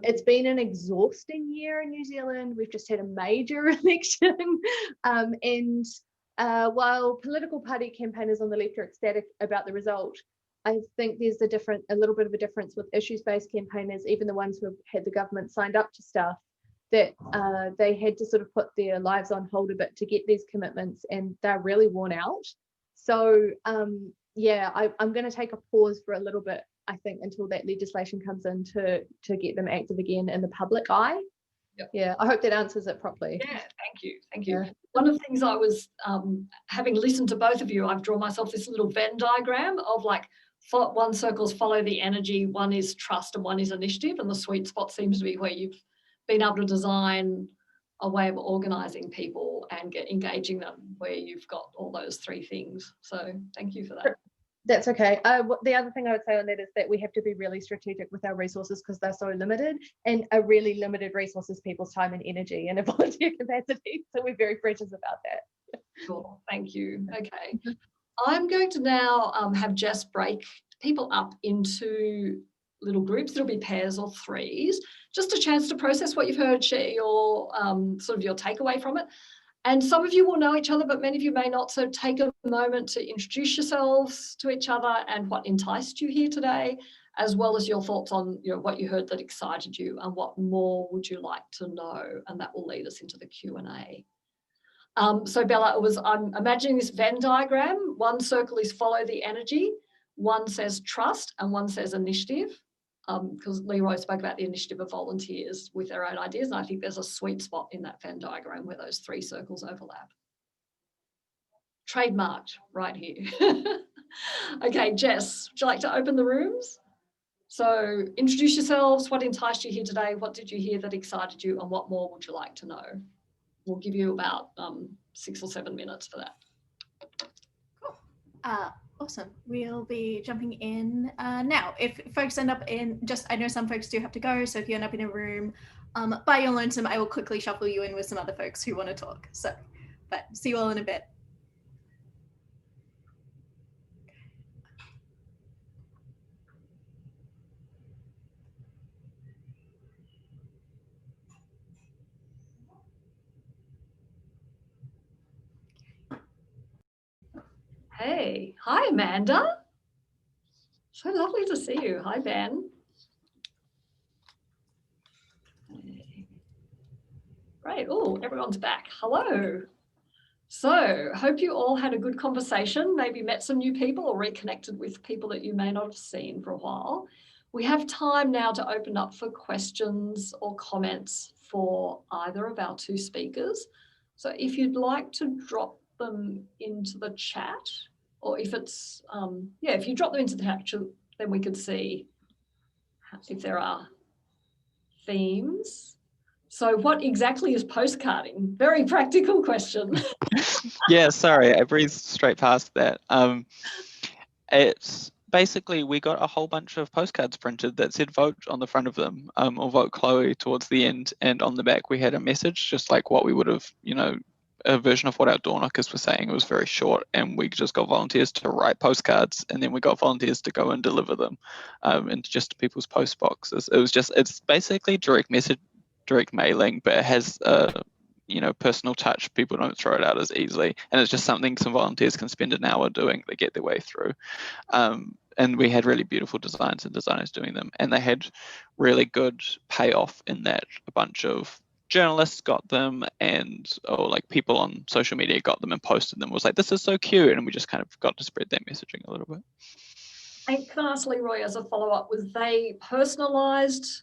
It's been an exhausting year in New Zealand. We've just had a major election. And while political party campaigners on the left are ecstatic about the result, I think there's a little bit of a difference with issues-based campaigners, even the ones who have had the government signed up to stuff, that they had to sort of put their lives on hold a bit to get these commitments, and they're really worn out. So yeah, I'm going to take a pause for a little bit, I think, until that legislation comes in to get them active again in the public eye. Yep. Yeah, I hope that answers it properly. Yeah, thank you. Yeah. One of the things I was, having listened to both of you, I've drawn myself this little Venn diagram of like, one circle's follow the energy, one is trust, and one is initiative, and the sweet spot seems to be where you've been able to design a way of organising people and engaging them, where you've got all those three things. So thank you for that. That's okay. The other thing I would say on that is that we have to be really strategic with our resources, because they're so limited, and a really limited resource is people's time and energy and a volunteer capacity. So we're very precious about that. Cool. Thank you. Okay. I'm going to now have Jess break people up into little groups. It'll be pairs or threes, just a chance to process what you've heard, share your sort of your takeaway from it. And some of you will know each other, but many of you may not. So take a moment to introduce yourselves to each other and what enticed you here today, as well as your thoughts on what you heard that excited you and what more would you like to know. And that will lead us into the Q&A. So Bella, I'm imagining this Venn diagram. One circle is follow the energy, One says trust and one says initiative, because Leroy spoke about the initiative of volunteers with their own ideas. And I think there's a sweet spot in that Venn diagram where those 3 circles overlap. Trademarked right here. Okay, Jess, would you like to open the rooms? So introduce yourselves. What enticed you here today? What did you hear that excited you? And what more would you like to know? We'll give you about 6 or 7 minutes for that. Cool. Awesome. We'll be jumping in now. If folks end up in, I know some folks do have to go, so if you end up in a room by your lonesome, I will quickly shuffle you in with some other folks who want to talk. So, but see you all in a bit. Hey, hi, Amanda. So lovely to see you. Hi, Ben. Great. Oh, everyone's back. Hello. So, hope you all had a good conversation, maybe met some new people or reconnected with people that you may not have seen for a while. We have time now to open up for questions or comments for either of our 2 speakers. So if you'd like to drop them into the chat, or if it's, if you drop them into the chat, then we could see if there are themes. So what exactly is postcarding? Very practical question. Yeah, sorry, I breezed straight past that. It's basically, we got a whole bunch of postcards printed that said vote on the front of them, or vote Chloe towards the end, and on the back we had a message, just like what we would have, a version of what our door knockers were saying. It was very short, and we just got volunteers to write postcards, and then we got volunteers to go and deliver them into just people's post boxes. It's basically direct mailing, but it has personal touch. People don't throw it out as easily, and it's just something some volunteers can spend an hour doing to get their way through. And we had really beautiful designs and designers doing them, and they had really good payoff in that a bunch of journalists got them, and people on social media got them and posted them. It was like, this is so cute, and we just kind of got to spread that messaging a little bit. And can I ask Leroy as a follow-up, was they personalised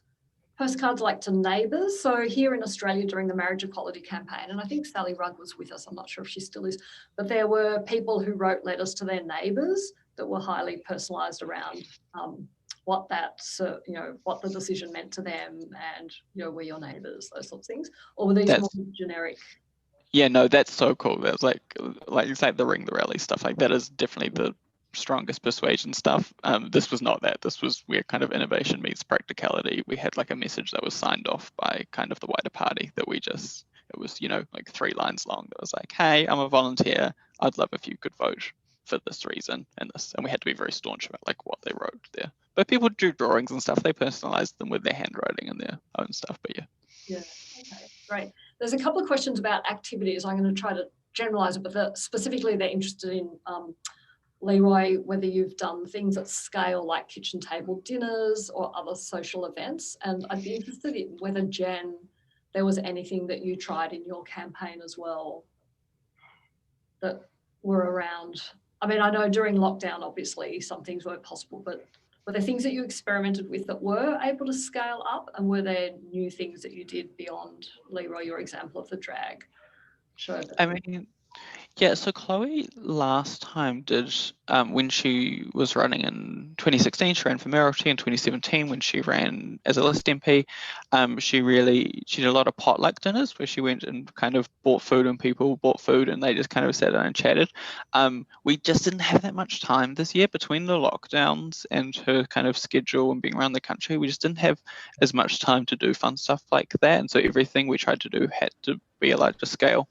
postcards like to neighbours? So here in Australia during the marriage equality campaign, and I think Sally Rugg was with us, I'm not sure if she still is, but there were people who wrote letters to their neighbours that were highly personalised around what the decision meant to them, and we're your neighbours, those sorts of things. Or were these more generic? Yeah, no, that's so cool. That's like it's like the Ring the Rally stuff. Like that is definitely the strongest persuasion stuff. This was not that. This was where kind of innovation meets practicality. We had like a message that was signed off by kind of the wider party that it was, like 3 lines long. That was like, hey, I'm a volunteer. I'd love if you could vote for this reason and this. And we had to be very staunch about like what they wrote there. But people drew drawings and stuff. They personalized them with their handwriting and their own stuff. But yeah. Yeah. Okay. Great. There's a couple of questions about activities. I'm going to try to generalize it, but specifically they're interested in Leroy, whether you've done things at scale like kitchen table dinners or other social events. And I'd be interested in whether, Jen, there was anything that you tried in your campaign as well that were around. I mean, I know during lockdown, obviously, some things weren't possible, but were there things that you experimented with that were able to scale up? And were there new things that you did beyond, Leroy, your example of the drag show? I mean, yeah, so Chloe last time did, when she was running in 2016, she ran for mayoralty. In 2017, when she ran as a list MP, she did a lot of potluck dinners where she went and kind of bought food and people bought food and they just kind of sat down and chatted. We just didn't have that much time this year between the lockdowns and her kind of schedule and being around the country. We just didn't have as much time to do fun stuff like that. And so everything we tried to do had to be a larger scale.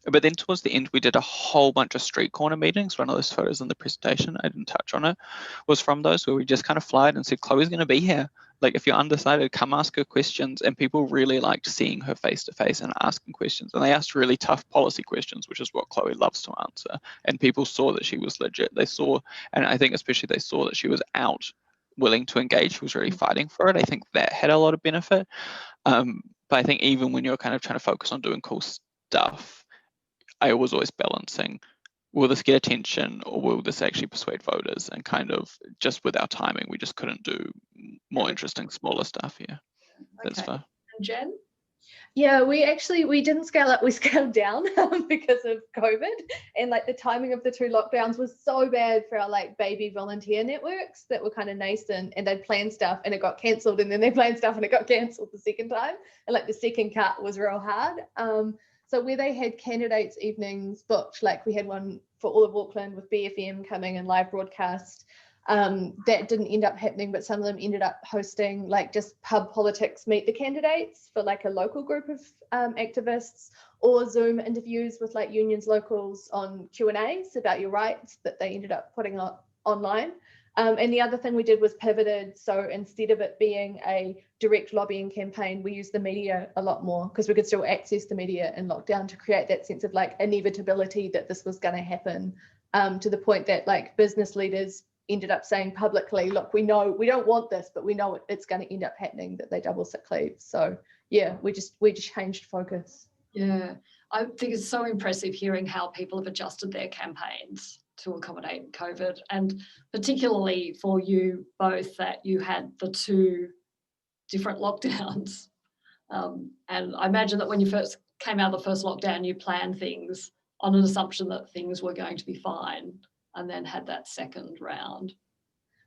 But then towards the end, we did a whole bunch of street corner meetings. One of those photos in the presentation, I didn't touch on it, was from those where we just kind of flied and said, Chloe's going to be here. Like, if you're undecided, come ask her questions. And people really liked seeing her face to face and asking questions. And they asked really tough policy questions, which is what Chloe loves to answer. And people saw that she was legit. They saw, and I think especially they saw that she was out, willing to engage. She was really fighting for it. I think that had a lot of benefit. But I think even when you're kind of trying to focus on doing cool stuff, I was always balancing will this get attention or will this actually persuade voters? And kind of just with our timing, we just couldn't do more interesting, smaller stuff. Yeah, that's Okay. fair. And Jen? Yeah, we didn't scale up, we scaled down because of COVID, and like the timing of the 2 lockdowns was so bad for our like baby volunteer networks that were kind of nascent, and they'd planned stuff and it got cancelled, and then they planned stuff and it got cancelled the second time, and like the second cut was real hard. So where they had candidates evenings booked, like we had one for all of Auckland with BFM coming and live broadcast, that didn't end up happening, but some of them ended up hosting like just pub politics meet the candidates for like a local group of activists, or Zoom interviews with like unions locals on Q&As about your rights that they ended up putting online. And the other thing we did was pivoted. So instead of it being a direct lobbying campaign, we used the media a lot more because we could still access the media in lockdown to create that sense of like inevitability that this was going to happen, to the point that like business leaders ended up saying publicly, look, we know we don't want this, but we know it's going to end up happening, that they double sick leave. So yeah, we just changed focus. Yeah, I think it's so impressive hearing how people have adjusted their campaigns to accommodate COVID, and particularly for you both that you had the 2 different lockdowns. And I imagine that when you first came out of the first lockdown, you planned things on an assumption that things were going to be fine, and then had that second round.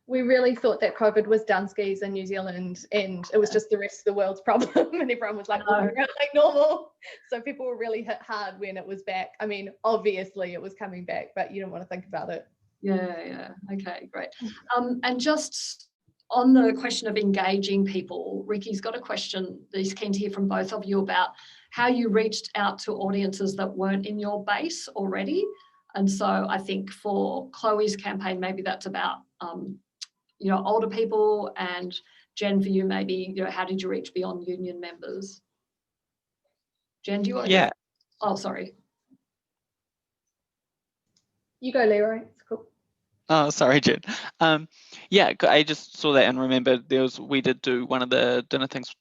We really thought that COVID was Dunskies in New Zealand, and it was just the rest of the world's problem, and everyone was like walking around like normal. So people were really hit hard when it was back. I mean, obviously it was coming back, but you don't want to think about it. Yeah. Okay, great. And just on the question of engaging people, Ricky's got a question that he's keen to hear from both of you about how you reached out to audiences that weren't in your base already. And so I think for Chloe's campaign, maybe that's about older people, and Jen, for you, maybe, how did you reach beyond union members? Jen, do you want to? Yeah. Oh, sorry. You go, Leroy. It's cool. Oh, sorry, Jen. Yeah, I just saw that and remembered we did do one of the dinner things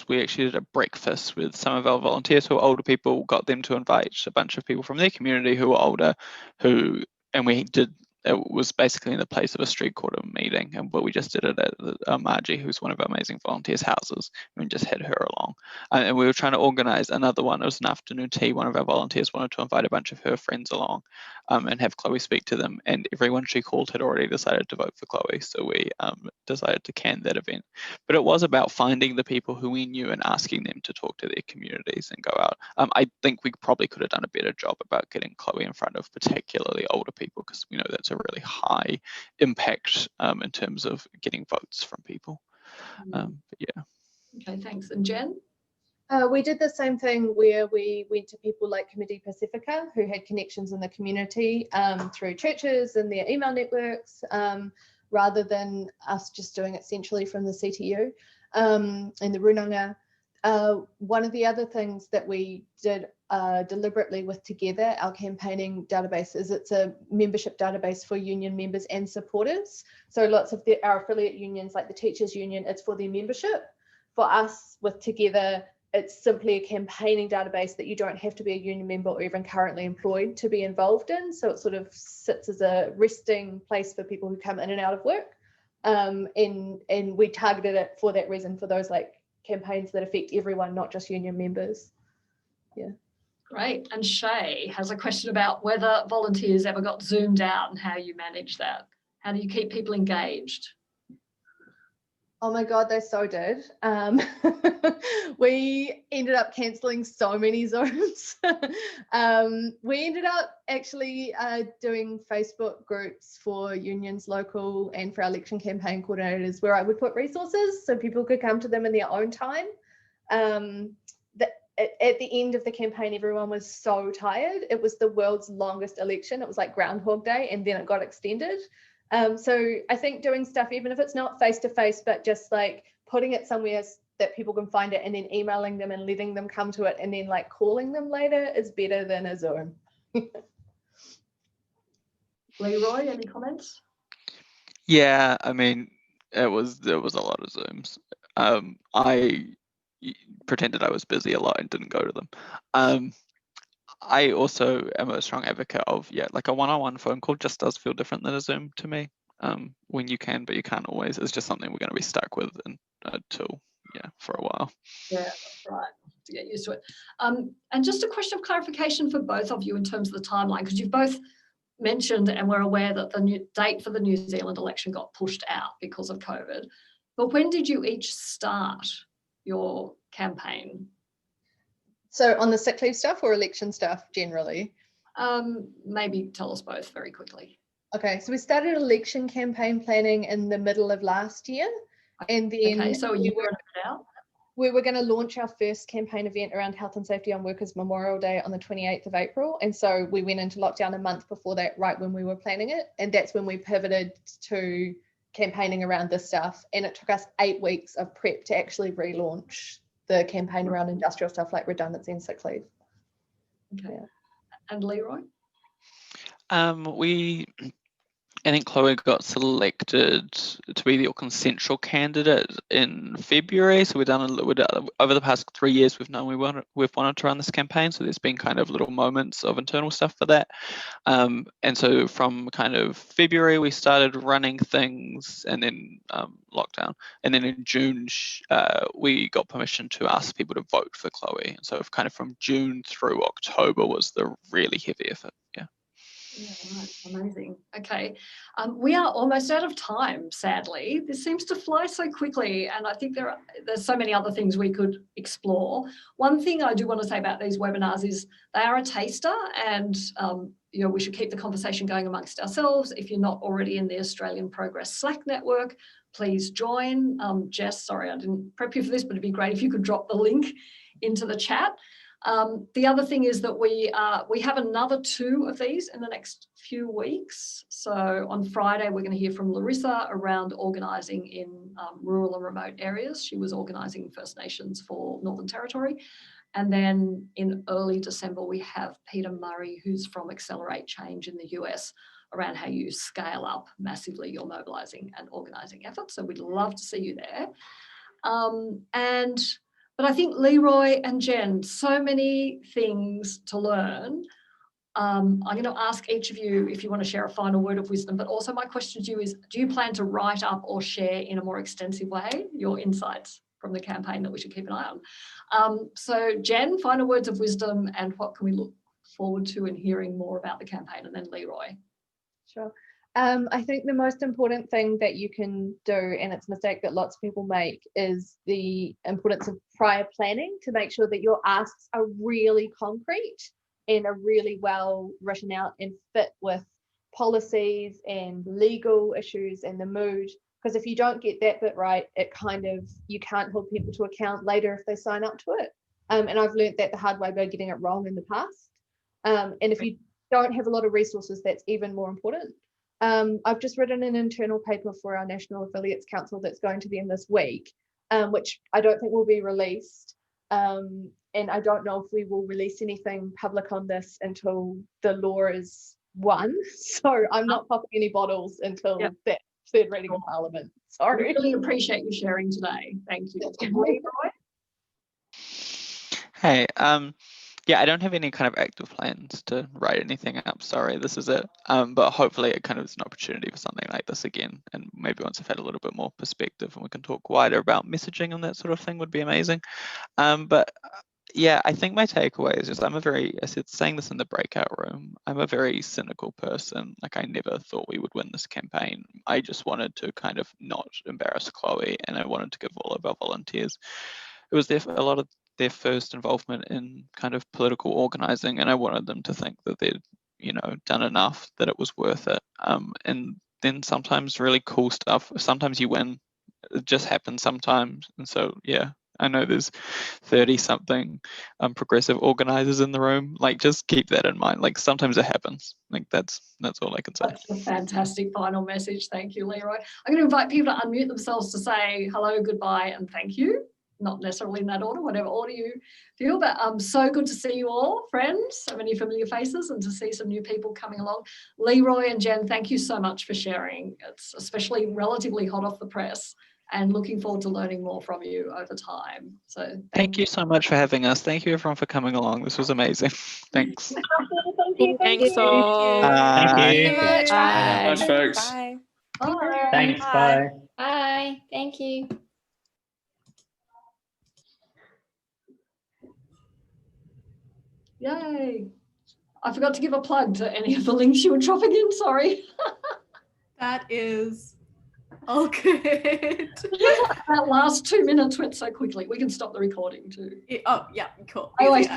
we actually did a breakfast with some of our volunteers who are older people, got them to invite a bunch of people from their community who were older, and we did. It was basically in the place of a street corner meeting, but we just did it at Margie, who's one of our amazing volunteers' houses, and we just had her along. And we were trying to organise another one. It was an afternoon tea. One of our volunteers wanted to invite a bunch of her friends along, and have Chloe speak to them. And everyone she called had already decided to vote for Chloe, so we decided to can that event. But it was about finding the people who we knew and asking them to talk to their communities and go out. I think we probably could have done a better job about getting Chloe in front of particularly older people, because we know that's a really high impact in terms of getting votes from people. But yeah. Okay, thanks. And Jen? We did the same thing where we went to people like Committee Pacifica who had connections in the community through churches and their email networks, rather than us just doing it centrally from the CTU and the Runanga. One of the other things that we did deliberately with Together, our campaigning database, is it's a membership database for union members and supporters. So lots of our affiliate unions, like the Teachers Union, it's for their membership. For us with Together, it's simply a campaigning database that you don't have to be a union member or even currently employed to be involved in. So it sort of sits as a resting place for people who come in and out of work. And we targeted it for that reason, for those like campaigns that affect everyone, not just union members. Yeah. Great. And Shay has a question about whether volunteers ever got zoomed out and how you manage that. How do you keep people engaged? Oh my God, they so did. We ended up cancelling so many Zooms. We ended up actually doing Facebook groups for unions local and for our election campaign coordinators, where I would put resources so people could come to them in their own time. At the end of the campaign, everyone was so tired. It was the world's longest election. It was like Groundhog Day, and then it got extended. So I think doing stuff, even if it's not face-to-face, but just like putting it somewhere that people can find it, and then emailing them and letting them come to it, and then like calling them later is better than a Zoom. Leroy, any comments? Yeah, I mean, there was a lot of Zooms. I pretended I was busy a lot and didn't go to them. I also am a strong advocate of, like a one-on-one phone call just does feel different than a Zoom to me. When you can, but you can't always. It's just something we're going to be stuck with until, for a while. Yeah, that's right. To get used to it. And just a question of clarification for both of you in terms of the timeline, because you've both mentioned and we're aware that the new date for the New Zealand election got pushed out because of COVID. But when did you each start your campaign? So on the sick leave stuff or election stuff generally? Maybe tell us both very quickly. Okay, so we started election campaign planning in the middle of last year. And then okay, so a year and a bit out. We were going to launch our first campaign event around health and safety on Workers' Memorial Day on the 28th of April. And so we went into lockdown a month before that, right when we were planning it. And that's when we pivoted to campaigning around this stuff. And it took us 8 weeks of prep to actually relaunch the campaign around industrial stuff like redundancy and sick leave. Okay. Yeah. And Leroy? I think Chloe got selected to be the Auckland Central candidate in February. So we've done over the past 3 years. We've known we've wanted to run this campaign. So there's been kind of little moments of internal stuff for that. And so from kind of February, we started running things, and then lockdown. And then in June, we got permission to ask people to vote for Chloe. And so kind of from June through October was the really heavy effort. Yeah. Yeah, right. Amazing. Okay. We are almost out of time, sadly. This seems to fly so quickly, and I think there's so many other things we could explore. One thing I do want to say about these webinars is they are a taster, and we should keep the conversation going amongst ourselves. If you're not already in the Australian Progress Slack network, please join. Jess, sorry, I didn't prep you for this, but it'd be great if you could drop the link into the chat. The other thing is that we have another 2 of these in the next few weeks. So on Friday, we're going to hear from Larissa around organising in rural and remote areas. She was organising First Nations for Northern Territory. And then in early December, we have Peter Murray, who's from Accelerate Change in the US, around how you scale up massively your mobilising and organising efforts. So we'd love to see you there. But I think Leroy and Jen, so many things to learn. I'm going to ask each of you if you want to share a final word of wisdom, but also my question to you is, do you plan to write up or share in a more extensive way your insights from the campaign that we should keep an eye on? So Jen, final words of wisdom, and what can we look forward to in hearing more about the campaign? And then Leroy. Sure. I think the most important thing that you can do, and it's a mistake that lots of people make, is the importance of prior planning to make sure that your asks are really concrete and are really well written out and fit with policies and legal issues and the mood. Because if you don't get that bit right, you can't hold people to account later if they sign up to it. And I've learned that the hard way by getting it wrong in the past. And if you don't have a lot of resources, that's even more important. I've just written an internal paper for our National Affiliates Council that's going to the end this week, which I don't think will be released. And I don't know if we will release anything public on this until the law is won. So I'm not popping any bottles until that third reading in Parliament. Sorry. I really appreciate you sharing today. Thank you. Hey, yeah, I don't have any kind of active plans to write anything up. Sorry, this is it. But hopefully it kind of is an opportunity for something like this again. And maybe once I've had a little bit more perspective and we can talk wider about messaging and that sort of thing would be amazing. But yeah, I think my takeaway is just saying this in the breakout room, I'm a very cynical person. Like, I never thought we would win this campaign. I just wanted to kind of not embarrass Chloe, and I wanted to give all of our volunteers. It was a lot of their first involvement in kind of political organizing, and I wanted them to think that they'd, done enough, that it was worth it. And then sometimes really cool stuff, sometimes you win, it just happens sometimes. And so, yeah, I know there's 30-something progressive organizers in the room. Like, just keep that in mind. Like, sometimes it happens. Like, that's all I can say. That's a fantastic final message. Thank you, Leroy. I'm going to invite people to unmute themselves to say hello, goodbye, and thank you. Not necessarily in that order, whatever order you feel, but so good to see you all, friends, so many familiar faces, and to see some new people coming along. Leroy and Jen, thank you so much for sharing. It's especially relatively hot off the press. and looking forward to learning more from you over time. So Thank you so much for having us. Thank you everyone for coming along. This was amazing. Thanks. Thanks all. Thank you. Bye. Thanks, folks. Bye. Bye. Thanks. Bye. Bye. Thank you. Yay. I forgot to give a plug to any of the links you were dropping in, sorry. That is all good. That last 2 minutes went so quickly. We can stop the recording too. Oh, yeah, cool. I always Easy.